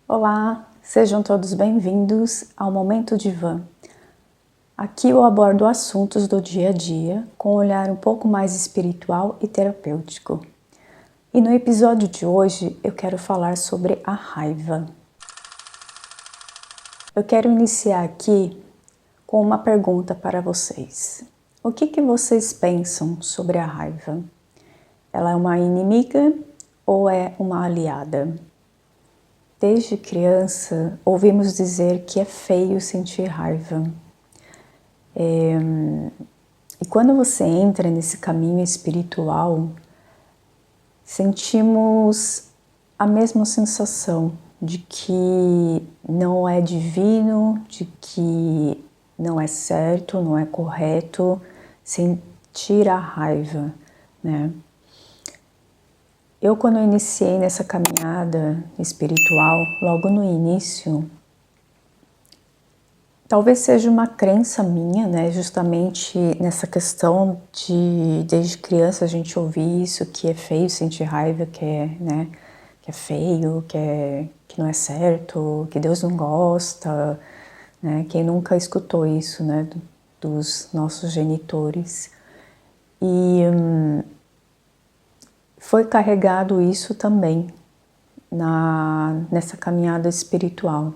Olá, sejam todos bem-vindos ao Momento Divã. Aqui eu abordo assuntos do dia a dia com um olhar um pouco mais espiritual e terapêutico. E no episódio de hoje eu quero falar sobre a raiva. Eu quero iniciar aqui com uma pergunta para vocês. O que vocês pensam sobre a raiva? Ela é uma inimiga ou é uma aliada? Desde criança, ouvimos dizer que é feio sentir raiva. E quando você entra nesse caminho espiritual, sentimos a mesma sensação de que não é divino, de que não é certo, não é correto sentir a raiva, né? Eu, quando eu iniciei nessa caminhada espiritual, logo no início, talvez seja uma crença minha, né? Justamente nessa questão de, desde criança, a gente ouvir isso, que é feio sentir raiva, que é, né? Que é feio, que não é certo, que Deus não gosta, né? Quem nunca escutou isso, né? Dos nossos genitores. E foi carregado isso também nessa caminhada espiritual.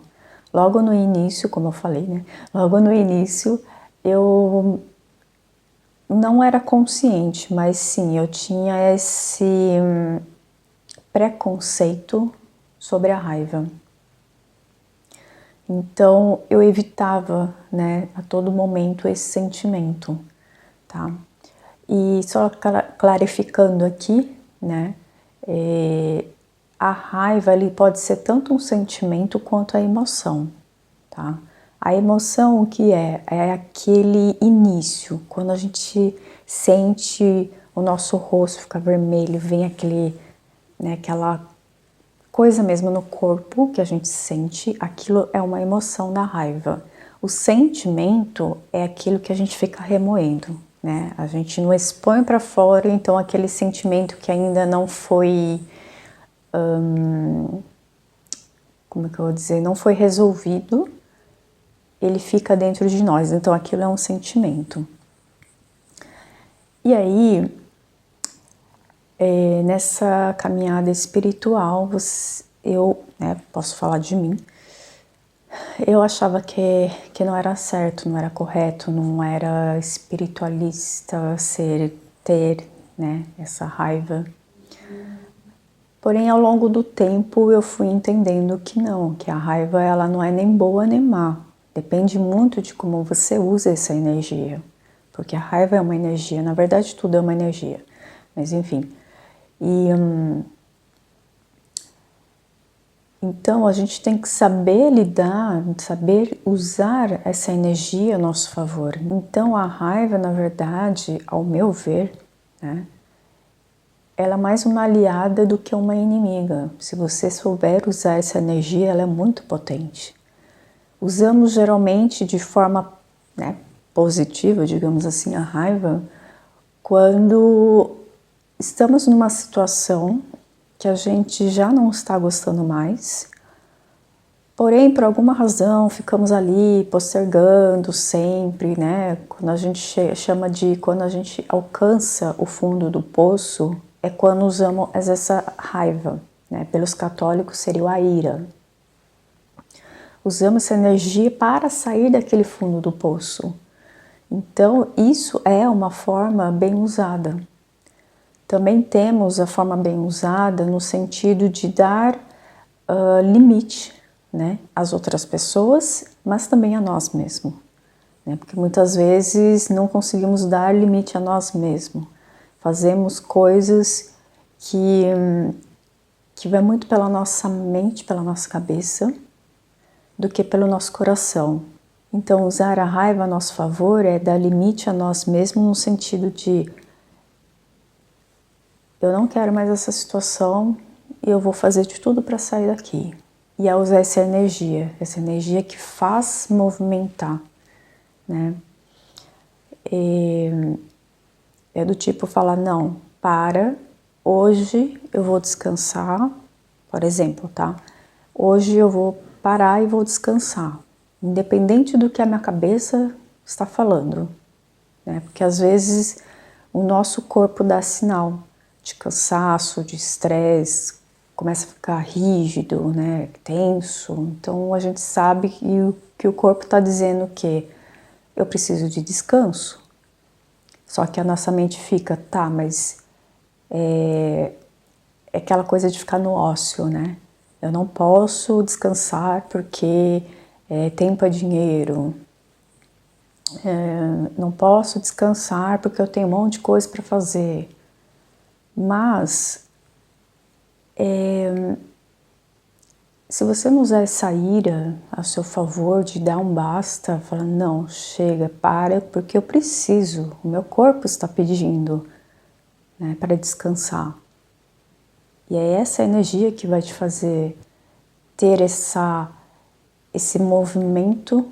Logo no início, como eu falei, né? Logo no início eu não era consciente, mas sim, eu tinha esse preconceito sobre a raiva. Então eu evitava, né, a todo momento esse sentimento, tá? E só clarificando aqui, né, a raiva ali pode ser tanto um sentimento quanto a emoção, tá? A emoção, o que é? É aquele início, quando a gente sente o nosso rosto ficar vermelho, vem aquele, né, aquela coisa mesmo no corpo que a gente sente, aquilo é uma emoção da raiva. O sentimento é aquilo que a gente fica remoendo, né? A gente não expõe para fora, então aquele sentimento que ainda não foi, como é que eu vou dizer, não foi resolvido, ele fica dentro de nós, então aquilo é um sentimento. E aí, nessa caminhada espiritual, eu, né, posso falar de mim, eu achava que não era certo, não era correto, não era espiritualista ter, né, essa raiva. Porém, ao longo do tempo, eu fui entendendo que não, que a raiva ela não é nem boa nem má. Depende muito de como você usa essa energia. Porque a raiva é uma energia, na verdade tudo é uma energia. Mas enfim. Então a gente tem que saber lidar, saber usar essa energia a nosso favor. Então a raiva, na verdade, ao meu ver, né, ela é mais uma aliada do que uma inimiga. Se você souber usar essa energia, ela é muito potente. Usamos geralmente de forma, né, positiva, digamos assim, a raiva, quando estamos numa situação que a gente já não está gostando mais, porém, por alguma razão, ficamos ali postergando sempre, né? Quando a gente chama de quando a gente alcança o fundo do poço, é quando usamos essa raiva, né? Pelos católicos seria a ira. Usamos essa energia para sair daquele fundo do poço. Então, isso é uma forma bem usada. Também temos a forma bem usada no sentido de dar limite, né, às outras pessoas, mas também a nós mesmos. Né, porque muitas vezes não conseguimos dar limite a nós mesmos. Fazemos coisas que vai muito pela nossa mente, pela nossa cabeça, do que pelo nosso coração. Então, usar a raiva a nosso favor é dar limite a nós mesmos no sentido de eu não quero mais essa situação e eu vou fazer de tudo para sair daqui. E a usar essa energia que faz movimentar, né? É do tipo falar, não, hoje eu vou descansar, por exemplo, tá? hoje eu vou parar e vou descansar, independente do que a minha cabeça está falando, né? Porque às vezes o nosso corpo dá sinal de cansaço, de estresse, começa a ficar rígido, né? Tenso. Então a gente sabe que o corpo está dizendo que eu preciso de descanso. Só que a nossa mente fica, tá, mas é aquela coisa de ficar no ócio, né? Eu não posso descansar porque tempo é dinheiro. Não posso descansar porque eu tenho um monte de coisa para fazer. Mas se você não usar essa ira a seu favor de dar um basta, falar, não, chega, para, porque eu preciso, o meu corpo está pedindo, né, para descansar. E é essa energia que vai te fazer ter esse movimento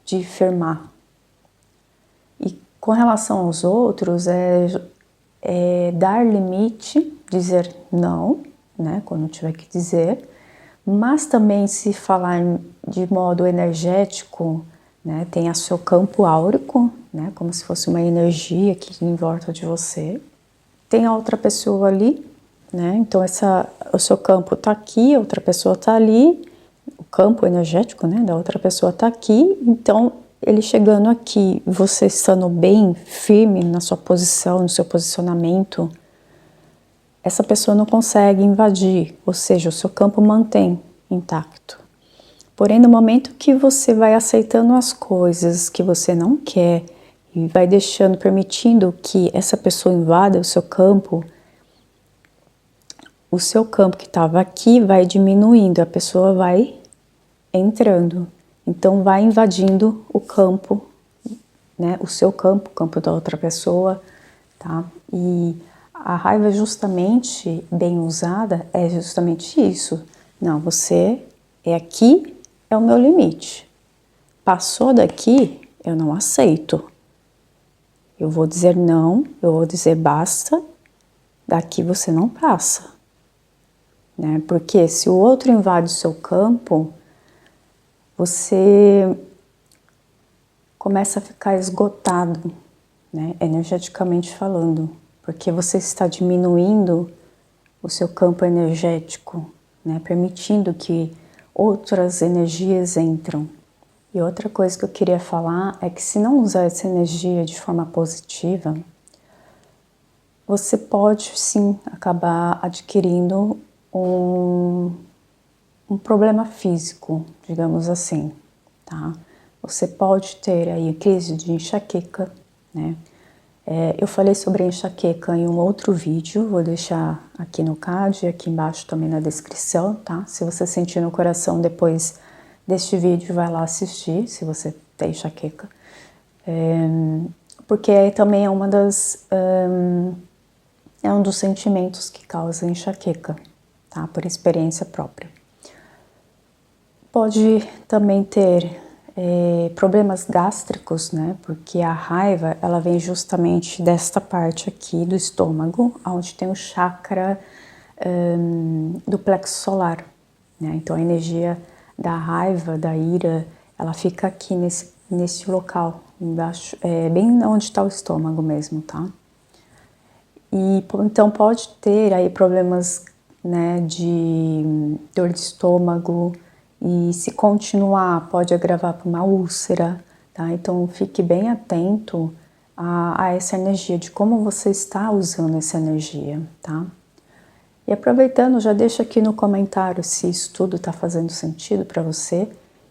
de firmar. E com relação aos outros, é dar limite, dizer não, né, quando tiver que dizer, mas também se falar de modo energético, né, tem o seu campo áurico, né, como se fosse uma energia aqui em volta de você. Tem a outra pessoa ali, né, então o seu campo está aqui, a outra pessoa está ali, o campo energético, né, da outra pessoa está aqui, então ele chegando aqui, você estando bem firme na sua posição, no seu posicionamento, essa pessoa não consegue invadir, ou seja, o seu campo mantém intacto. Porém, no momento que você vai aceitando as coisas que você não quer e vai deixando, permitindo que essa pessoa invada o seu campo que estava aqui vai diminuindo, a pessoa vai entrando. Então, vai invadindo o campo, né? O seu campo, o campo da outra pessoa, tá? E a raiva justamente, bem usada, é justamente isso. Não, você é aqui, é o meu limite. Passou daqui, eu não aceito. Eu vou dizer não, eu vou dizer basta, daqui você não passa. Né? Porque se o outro invade o seu campo, você começa a ficar esgotado, né? Energeticamente falando, porque você está diminuindo o seu campo energético, né? Permitindo que outras energias entram. E outra coisa que eu queria falar é que se não usar essa energia de forma positiva, você pode sim acabar adquirindo um problema físico, digamos assim, tá? Você pode ter aí crise de enxaqueca, né? Eu falei sobre a enxaqueca em um outro vídeo, vou deixar aqui no card e aqui embaixo também na descrição, tá? Se você sentir no coração depois deste vídeo, vai lá assistir, se você tem enxaqueca. Porque também é é um dos sentimentos que causa enxaqueca, tá? Por experiência própria. Pode também ter problemas gástricos, né? Porque a raiva, ela vem justamente desta parte aqui do estômago, onde tem o chakra do plexo solar, né? Então a energia da raiva, da ira, ela fica aqui nesse local, embaixo, bem onde está o estômago mesmo, tá? E então pode ter aí problemas, né, de dor de estômago, e se continuar pode agravar para uma úlcera, tá? Então fique bem atento a essa energia, de como você está usando essa energia, tá? E aproveitando, já deixa aqui no comentário se isso tudo está fazendo sentido para você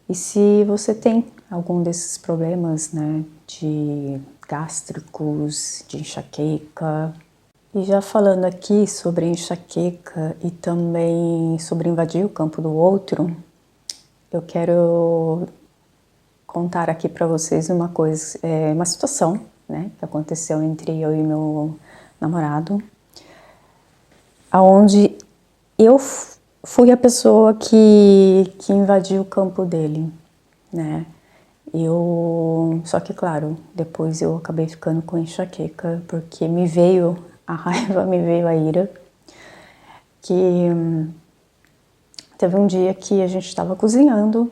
e se você tem algum desses problemas, né, de gástricos, de enxaqueca. E já falando aqui sobre enxaqueca e também sobre invadir o campo do outro, eu quero contar aqui para vocês uma coisa, uma situação, né, que aconteceu entre eu e meu namorado, aonde eu fui a pessoa que invadiu o campo dele, né? Só que claro, depois eu acabei ficando com enxaqueca, porque me veio a raiva, me veio a ira, que Teve um dia que a gente estava cozinhando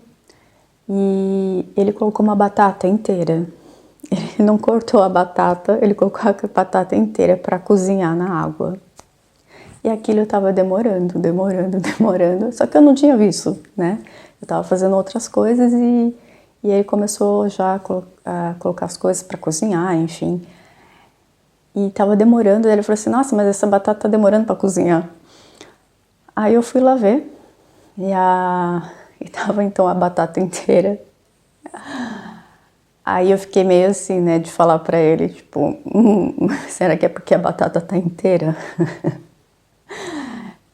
e ele colocou uma batata inteira. Ele não cortou a batata, ele colocou a batata inteira para cozinhar na água. E aquilo estava demorando, só que eu não tinha visto, né? Eu estava fazendo outras coisas e ele começou já a colocar as coisas para cozinhar, enfim. E estava demorando, ele falou assim, nossa, mas essa batata tá demorando para cozinhar. Aí eu fui lá ver e tava então a batata inteira. Aí eu fiquei meio assim, né, de falar para ele, tipo, será que é porque a batata tá inteira?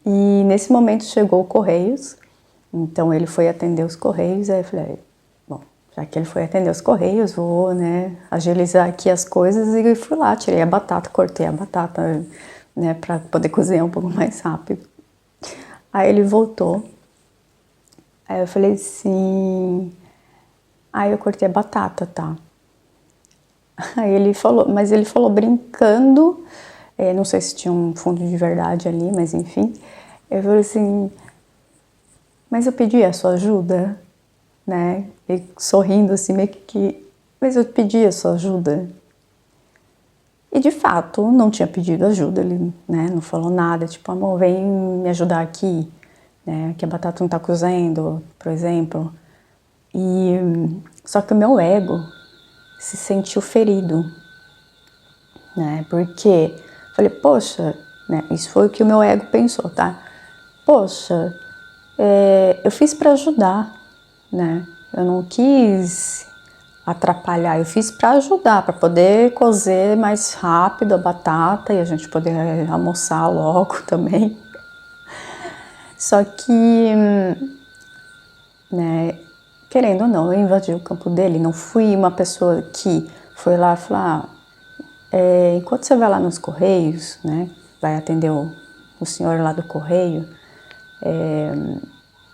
E nesse momento chegou o Correios, então ele foi atender os Correios, aí eu falei, bom, já que ele foi atender os Correios, vou, né, agilizar aqui as coisas e fui lá, tirei a batata, cortei a batata, né, para poder cozinhar um pouco mais rápido. Aí ele voltou, aí eu falei assim, aí eu cortei a batata, tá? Aí ele falou, mas ele falou brincando, não sei se tinha um fundo de verdade ali, mas enfim. Eu falei assim, mas eu pedi a sua ajuda, né? E sorrindo assim, meio que, mas eu pedi a sua ajuda. E de fato, não tinha pedido ajuda, ele, né, não falou nada, tipo, amor, vem me ajudar aqui, né? Que a batata não tá cozendo, por exemplo. E só que o meu ego se sentiu ferido, né? Porque falei, poxa, né? Isso foi o que o meu ego pensou, tá? Poxa, eu fiz para ajudar, né? Eu não quis atrapalhar, eu fiz para ajudar, para poder cozer mais rápido a batata e a gente poder almoçar logo também. Só que, né, querendo ou não, eu invadi o campo dele, não fui uma pessoa que foi lá e falou, enquanto você vai lá nos Correios, né, vai atender o senhor lá do Correio,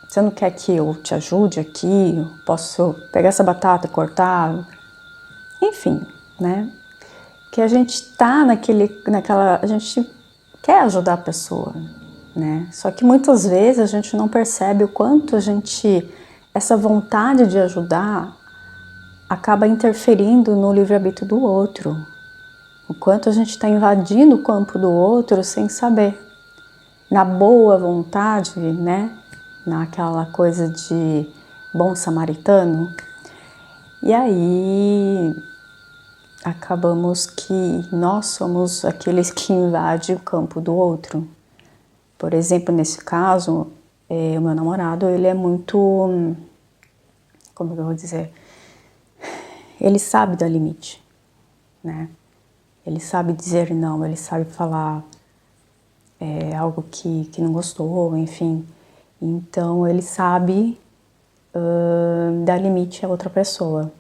você não quer que eu te ajude aqui? Eu posso pegar essa batata e cortar? Enfim, né? Que a gente tá a gente quer ajudar a pessoa, né? Só que muitas vezes a gente não percebe o quanto essa vontade de ajudar acaba interferindo no livre-arbítrio do outro. O quanto a gente está invadindo o campo do outro sem saber. Na boa vontade, né? Naquela coisa de bom samaritano. E aí acabamos que nós somos aqueles que invadem o campo do outro. Por exemplo, nesse caso, o meu namorado, ele é muito, como eu vou dizer, ele sabe dar limite, né? Ele sabe dizer não, ele sabe falar algo que não gostou, enfim. Então, ele sabe dar limite a outra pessoa.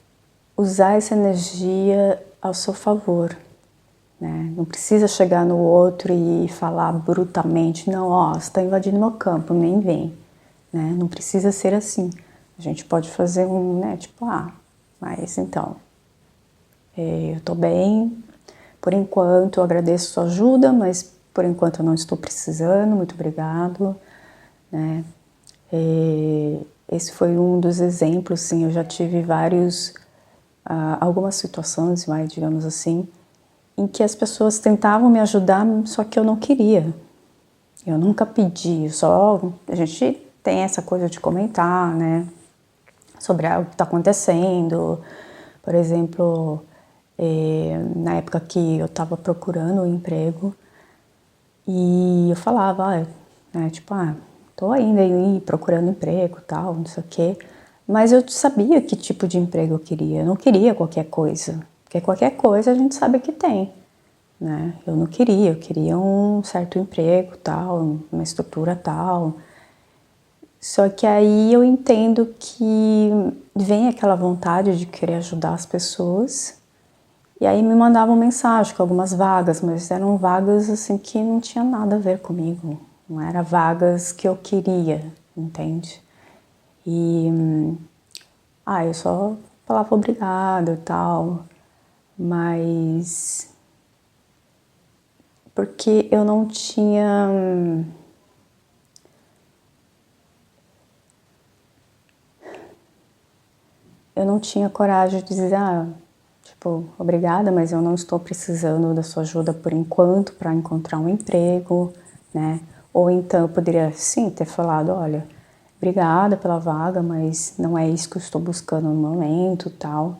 Usar essa energia ao seu favor, né? Não precisa chegar no outro e falar brutamente, não, ó, você está invadindo meu campo, nem vem, né? Não precisa ser assim. A gente pode fazer né, tipo, mas então, eu tô bem, por enquanto eu agradeço a sua ajuda, mas por enquanto eu não estou precisando, muito obrigado, né? Esse foi um dos exemplos, sim, eu já tive algumas situações, mais digamos assim, em que as pessoas tentavam me ajudar, só que eu não queria. Eu nunca pedi, a gente tem essa coisa de comentar, né, sobre algo que está acontecendo. Por exemplo, na época que eu estava procurando um emprego, e eu falava, né, tipo, tô ainda aí procurando emprego, tal, não sei o quê. Mas eu sabia que tipo de emprego eu queria. Eu não queria qualquer coisa, porque qualquer coisa a gente sabe que tem, né? Eu queria um certo emprego, tal, uma estrutura tal. Só que aí eu entendo que vem aquela vontade de querer ajudar as pessoas. E aí me mandavam mensagem com algumas vagas, mas eram vagas assim que não tinha nada a ver comigo. Não eram vagas que eu queria, entende? E eu só falava obrigada e tal, mas porque eu não tinha eu não tinha coragem de dizer, tipo, obrigada, mas eu não estou precisando da sua ajuda por enquanto para encontrar um emprego, né? Ou então eu poderia, sim, ter falado, olha, obrigada pela vaga, mas não é isso que eu estou buscando no momento, tal.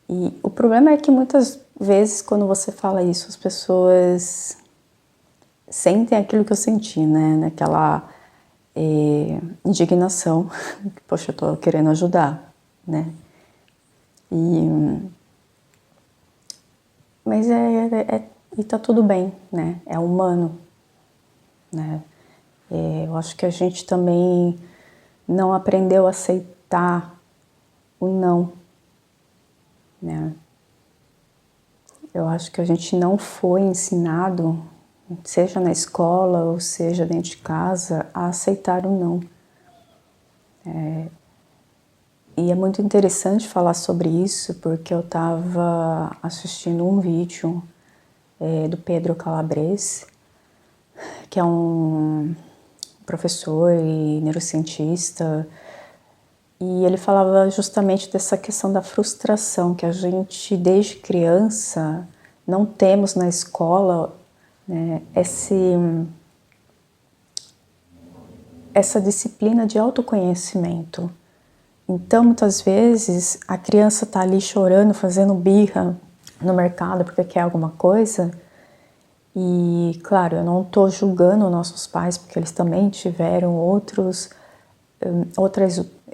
E o problema é que muitas vezes quando você fala isso, as pessoas sentem aquilo que eu senti, né? Naquela indignação, poxa, eu tô querendo ajudar, né? Mas e tá tudo bem, né? É humano, né? Eu acho que a gente também não aprendeu a aceitar o não, né? Eu acho que a gente não foi ensinado, seja na escola ou seja dentro de casa, a aceitar o não. E é muito interessante falar sobre isso porque eu estava assistindo um vídeo do Pedro Calabres, que é um professor e neurocientista, e ele falava justamente dessa questão da frustração que a gente, desde criança, não temos na escola, né, essa disciplina de autoconhecimento. Então, muitas vezes, a criança está ali chorando, fazendo birra no mercado porque quer alguma coisa. E, claro, eu não estou julgando nossos pais, porque eles também tiveram outras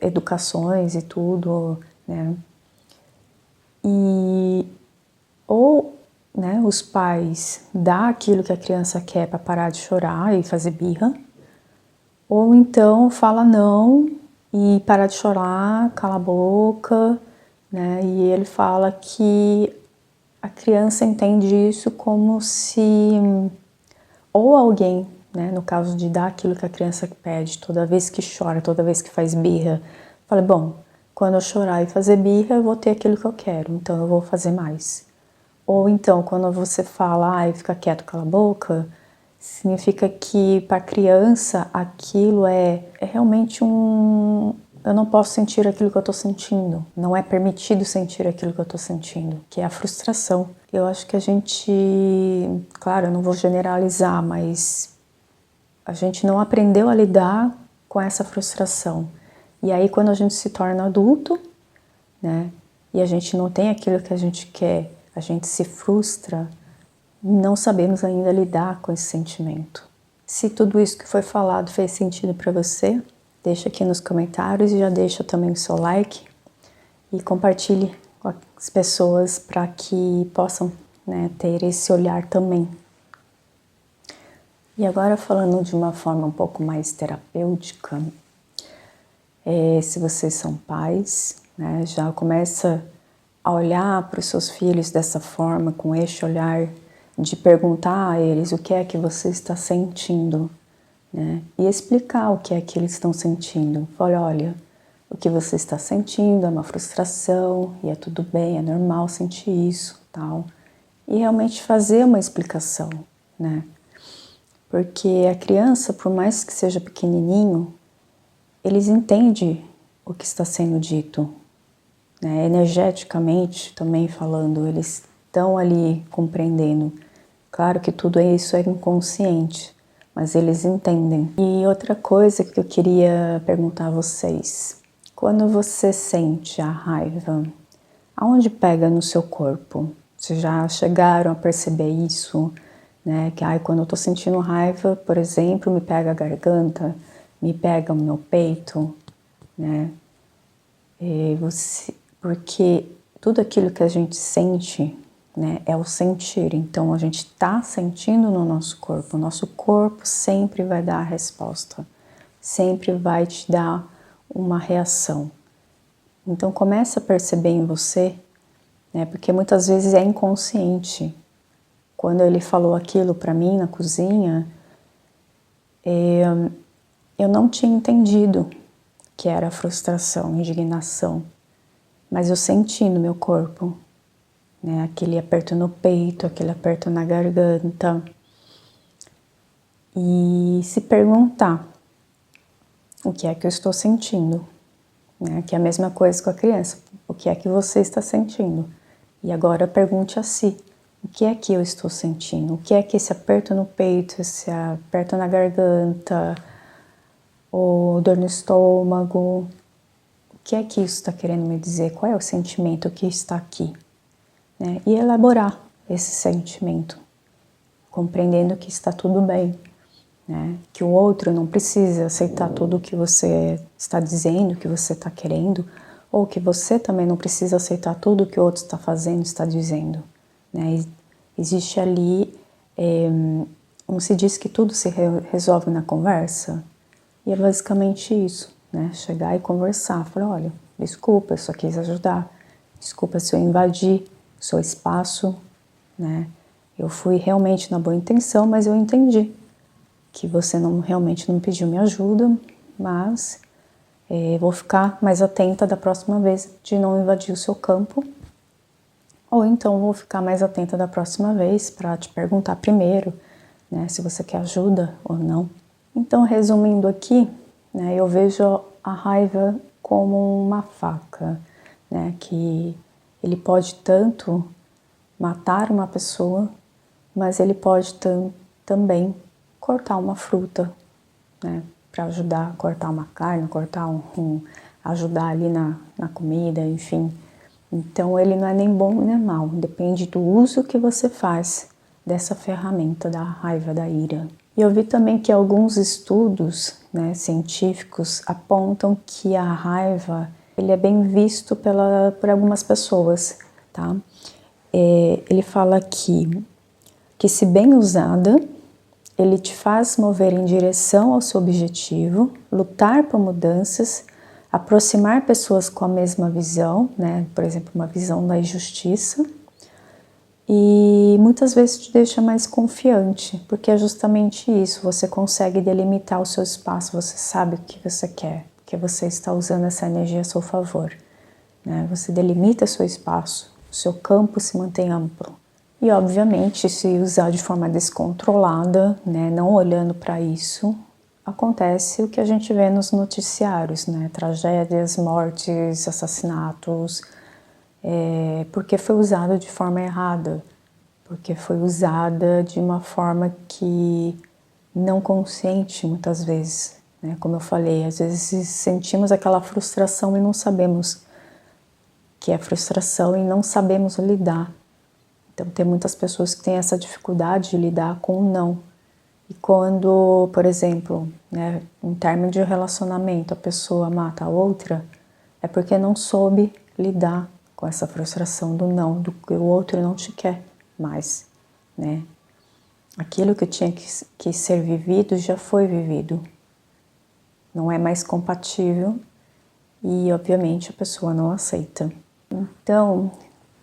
educações e tudo, né? E ou, né, os pais dão aquilo que a criança quer para parar de chorar e fazer birra, ou então fala não e para de chorar, cala a boca, né? E ele fala que a criança entende isso como se ou alguém, né, no caso de dar aquilo que a criança pede, toda vez que chora, toda vez que faz birra, fala, bom, quando eu chorar e fazer birra, eu vou ter aquilo que eu quero, então eu vou fazer mais. Ou então, quando você fala, ai, fica quieto, cala a boca, significa que para a criança aquilo é realmente eu não posso sentir aquilo que eu estou sentindo, não é permitido sentir aquilo que eu estou sentindo, que é a frustração. Eu acho que a gente, claro, eu não vou generalizar, mas a gente não aprendeu a lidar com essa frustração. E aí quando a gente se torna adulto, né, e a gente não tem aquilo que a gente quer, a gente se frustra, não sabemos ainda lidar com esse sentimento. Se tudo isso que foi falado fez sentido para você, deixa aqui nos comentários e já deixa também o seu like e compartilhe com as pessoas para que possam, né, ter esse olhar também. E agora falando de uma forma um pouco mais terapêutica, se vocês são pais, né, já começa a olhar para os seus filhos dessa forma, com este olhar de perguntar a eles o que é que você está sentindo, né? E explicar o que é que eles estão sentindo. Olha, o que você está sentindo é uma frustração e é tudo bem, é normal sentir isso, tal. E realmente fazer uma explicação, né? Porque a criança, por mais que seja pequenininho, eles entendem o que está sendo dito, né? Energeticamente também falando, eles estão ali compreendendo. Claro que tudo isso é inconsciente, mas eles entendem. E outra coisa que eu queria perguntar a vocês, quando você sente a raiva, aonde pega no seu corpo? Vocês já chegaram a perceber isso? Né? Que quando eu estou sentindo raiva, por exemplo, me pega a garganta, me pega o meu peito, né? Porque tudo aquilo que a gente sente, né, é o sentir. Então a gente está sentindo no nosso corpo. O nosso corpo sempre vai dar a resposta, sempre vai te dar uma reação. Então começa a perceber em você, né, porque muitas vezes é inconsciente. Quando ele falou aquilo para mim na cozinha, eu não tinha entendido que era frustração, indignação, mas eu senti no meu corpo, né, aquele aperto no peito, aquele aperto na garganta. E se perguntar o que é que eu estou sentindo, né? Que é a mesma coisa com a criança. O que é que você está sentindo? E agora pergunte a si, o que é que eu estou sentindo? O que é que esse aperto no peito, esse aperto na garganta, ou dor no estômago, o que é que isso está querendo me dizer? Qual é o sentimento que está aqui? Né? E elaborar esse sentimento, compreendendo que está tudo bem, né? Que o outro não precisa aceitar tudo o que você está dizendo, que você está querendo, ou que você também não precisa aceitar tudo o que o outro está fazendo, está dizendo. Né? Existe ali, como se diz que tudo se resolve na conversa, e é basicamente isso, né? Chegar e conversar, falar, olha, desculpa, eu só quis ajudar, desculpa se eu invadi o seu espaço, né? Eu fui realmente na boa intenção, mas eu entendi que você realmente não pediu minha ajuda, mas vou ficar mais atenta da próxima vez de não invadir o seu campo, ou então vou ficar mais atenta da próxima vez para te perguntar primeiro, né, se você quer ajuda ou não. Então, resumindo aqui, né, eu vejo a raiva como uma faca, né, que ele pode tanto matar uma pessoa, mas ele pode também cortar uma fruta, né, para ajudar a cortar uma carne, ajudar ali na comida, enfim. Então ele não é nem bom nem mal, depende do uso que você faz dessa ferramenta da raiva, da ira. E eu vi também que alguns estudos, né, científicos apontam que a raiva ele é bem visto por algumas pessoas, tá? Ele fala que se bem usada, ele te faz mover em direção ao seu objetivo, lutar por mudanças, aproximar pessoas com a mesma visão, né? Por exemplo, uma visão da injustiça, e muitas vezes te deixa mais confiante, porque é justamente isso, você consegue delimitar o seu espaço, você sabe o que você quer, porque você está usando essa energia a seu favor, né? Você delimita seu espaço, o seu campo se mantém amplo. E obviamente, se usar de forma descontrolada, né, não olhando para isso, acontece o que a gente vê nos noticiários, né, tragédias, mortes, assassinatos, porque foi usada de forma errada, porque foi usada de uma forma que não consciente muitas vezes, né, como eu falei, às vezes sentimos aquela frustração e não sabemos que é frustração e não sabemos lidar. Então, tem muitas pessoas que têm essa dificuldade de lidar com o não. E quando, por exemplo, né, em termos de relacionamento, a pessoa mata a outra, é porque não soube lidar com essa frustração do não, do que o outro não te quer mais, né? Aquilo que tinha que ser vivido já foi vivido. Não é mais compatível e, obviamente, a pessoa não aceita. Então,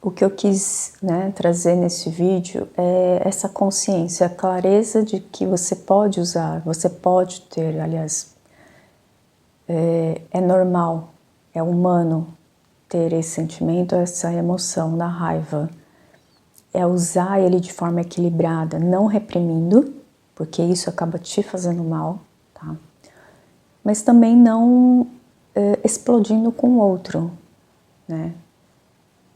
o que eu quis, né, trazer nesse vídeo é essa consciência, a clareza de que você pode usar, você pode ter, aliás, é normal, é humano ter esse sentimento, essa emoção da raiva. É usar ele de forma equilibrada, não reprimindo, porque isso acaba te fazendo mal, tá? Mas também não explodindo com o outro, né?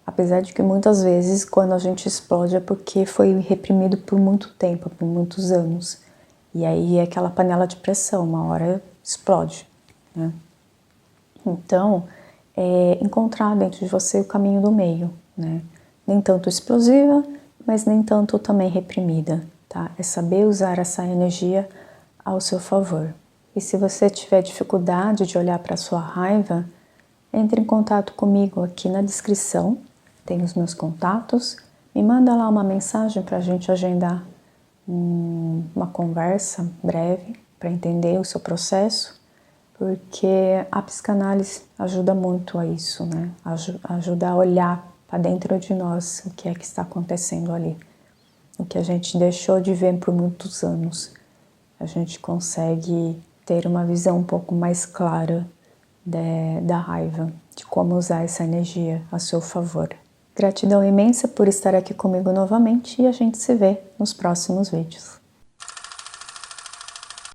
Apesar de que muitas vezes quando a gente explode é porque foi reprimido por muito tempo, por muitos anos. E aí é aquela panela de pressão, uma hora explode, né? Então, é encontrar dentro de você o caminho do meio, né? Nem tanto explosiva, mas nem tanto também reprimida, tá? É saber usar essa energia ao seu favor. E se você tiver dificuldade de olhar para a sua raiva, entre em contato comigo aqui na descrição, tem os meus contatos, me manda lá uma mensagem para a gente agendar uma conversa breve para entender o seu processo, porque a psicanálise ajuda muito a isso, né? Ajuda a olhar para dentro de nós o que é que está acontecendo ali, o que a gente deixou de ver por muitos anos. A gente consegue ter uma visão um pouco mais clara da raiva, de como usar essa energia a seu favor. Gratidão imensa por estar aqui comigo novamente e a gente se vê nos próximos vídeos.